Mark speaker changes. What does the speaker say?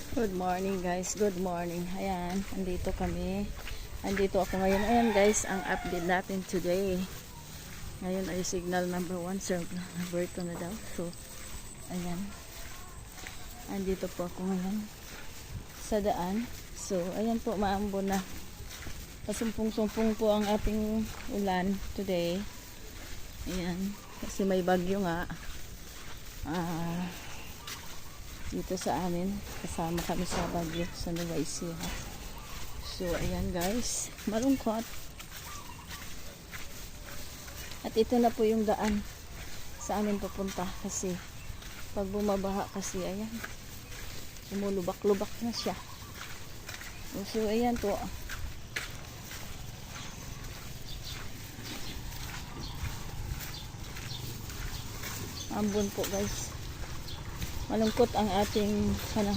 Speaker 1: Good morning guys, good morning. Ayan, andito kami. Andito ako ngayon. Ayan guys, ang update natin today. Ngayon ay signal number 1, serve number 2 na daw. So, ayan. Andito po ako ngayon sa daan. So, ayan po, maambon na. Pasumpong-sumpong po ang ating ulan today. Ayan, kasi may bagyo nga. Dito sa amin, kasama kami sa bagyo sa Nueva Ecija. So ayan guys, malungkot. At ito na po yung daan sa amin papunta, kasi pag bumabaha kasi ayan, lumulubak-lubak na siya. So ayan po, ambon po guys. Malungkot ang ating panahon.